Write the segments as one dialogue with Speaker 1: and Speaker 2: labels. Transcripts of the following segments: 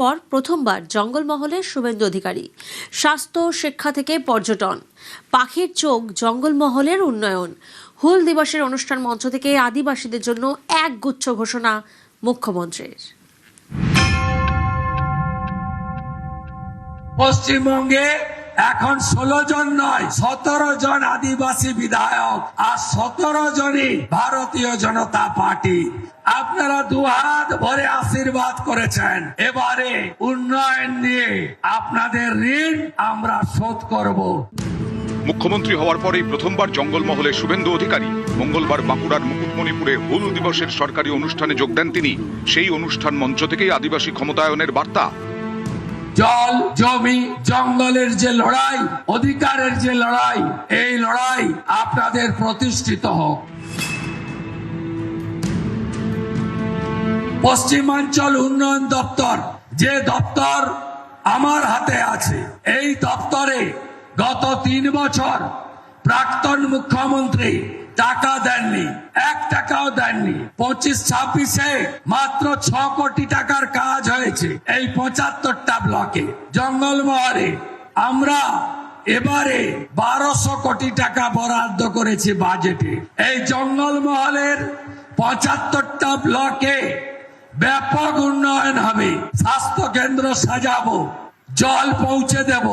Speaker 1: পর প্রথমবার জঙ্গলমহলের শুভেন্দু অধিকারী। স্বাস্থ্য, শিক্ষা থেকে পর্যটন, পাখির চোখ, জঙ্গলমহলের উন্নয়ন। হুল দিবসের অনুষ্ঠান মঞ্চ থেকে আদিবাসীদের জন্য একগুচ্ছ ঘোষণা মুখ্যমন্ত্রীর।
Speaker 2: পশ্চিমবঙ্গে এখন 16 জন নয় 17 জন আদিবাসী বিধায়ক আর 17 জনই ভারতীয় জনতা পার্টি। আপনারা দুহাত ভরে আশীর্বাদ করেছেন। এবারে উন্নয়ন নিয়ে আপনাদের ঋণ আমরা শোধ করব।
Speaker 3: মুখ্যমন্ত্রী হওয়ার পরেই প্রথমবার জঙ্গলমহলে শুভেন্দু অধিকারী। মঙ্গলবার বাঁকুড়ার মুকুটমণিপুরে হুল দিবসের সরকারি অনুষ্ঠানে যোগ দেন তিনি। সেই অনুষ্ঠান মঞ্চ থেকেই আদিবাসী ক্ষমতায়নের বার্তা।
Speaker 2: জল, জমি, জঙ্গলের যে লড়াই, অধিকারের যে লড়াই, এই লড়াই আপনাদের প্রতিষ্ঠিত হোক। পশ্চিমাঞ্চল উন্নয়ন দপ্তর, যে দপ্তর আমার হাতে আছে, এই দপ্তরে গত 3 বছর প্রাক্তন মুখ্যমন্ত্রী টাকা দেননি, 1 টাকাও দেননি। 25-26-এ মাত্র 6 কোটি টাকার কাজ হয়েছে এই 75টা ব্লকে। জঙ্গলমহলে আমরা এবারে 1200 কোটি টাকা বরাদ্দ করেছি বাজেটে। এই জঙ্গলমহলের 75টা ব্লকে ব্যাপক উন্নয়ন হবে। স্বাস্থ্য কেন্দ্র সাজাবো, জল পৌঁছে দেব,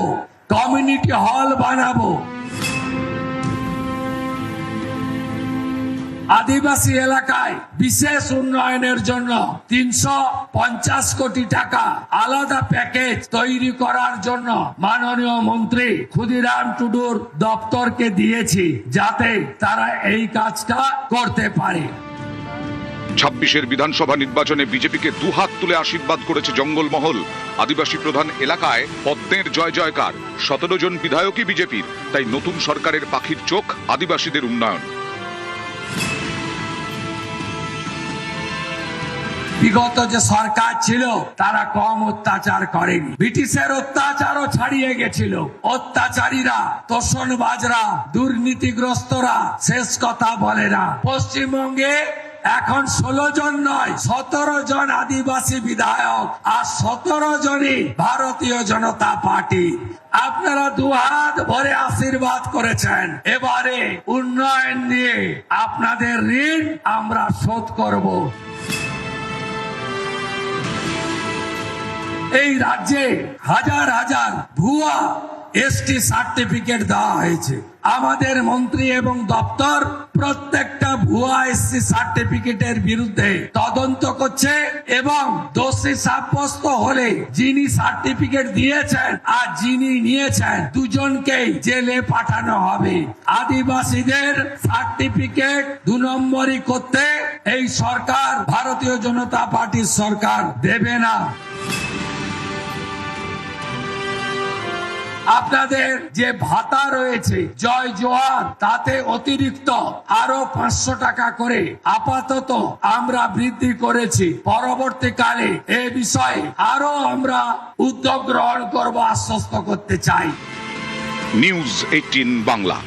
Speaker 2: কমিউনিটি হল বানাবো। আদিবাসী এলাকায় বিশেষ উন্নয়নের জন্য 350 কোটি টাকা আলাদা প্যাকেজ তৈরি করার জন্য মাননীয় মন্ত্রী ক্ষুদিরাম টুডুর দপ্তরকে দিয়েছি, যাতে তারা এই কাজটা করতে পারে।
Speaker 3: 26-এর বিধানসভা নির্বাচনে বিজেপিকে দুহাত তুলে আশীর্বাদ করেছে জঙ্গলমহল। আদিবাসী প্রধান এলাকায় পদ্মের জয় জয়কার। 17 জন বিধায়কই বিজেপির। তাই নতুন সরকারের পাখির চোখ আদিবাসীদের উন্নয়ন।
Speaker 2: বিগত যে সরকার ছিল তারা কম অত্যাচার করেনি, ব্রিটিশের অত্যাচারও ছাড়িয়ে গেছিল। অত্যাচারীরা, তোষণবাজরা, দুর্নীতিগ্রস্তরা শেষ কথা বলে না। পশ্চিমবঙ্গে এখন 16 জন নয় 17 জন আদিবাসী বিধায়ক আর 17 জনই ভারতীয় জনতা পার্টি। আপনারা দুহাত ভরে আশীর্বাদ করেছেন। এবারে উন্নয়ন নিয়ে আপনাদের ঋণ আমরা শোধ করব। এই রাজ্যে হাজার হাজার ভুয়া এসটি সার্টিফিকেট দেওয়া হয়েছে। আমাদের মন্ত্রী এবং দপ্তর প্রত্যেকটা ভুয়া এসটি সার্টিফিকেটের বিরুদ্ধে তদন্ত করছে এবং দোষী সাব্যস্ত হলে যিনি সার্টিফিকেট দিয়েছেন আর যিনি নিয়েছেন দুজনকেই জেলে পাঠানো হবে। আদিবাসীদের সার্টিফিকেট 2 নম্বরই করতে এই সরকার, ভারতীয় জনতা পার্টির সরকার দেবে না। আপনাদের যে ভাতা রয়েছে জয় জোয়ার, তাতে অতিরিক্ত আরো 500 টাকা করে আপাতত আমরা বৃদ্ধি করেছি। পরবর্তীকালে এ বিষয়ে আরো আমরা উদ্যোগ গ্রহণ করব, আশ্বস্ত করতে চাই।
Speaker 3: নিউজ 18 বাংলা।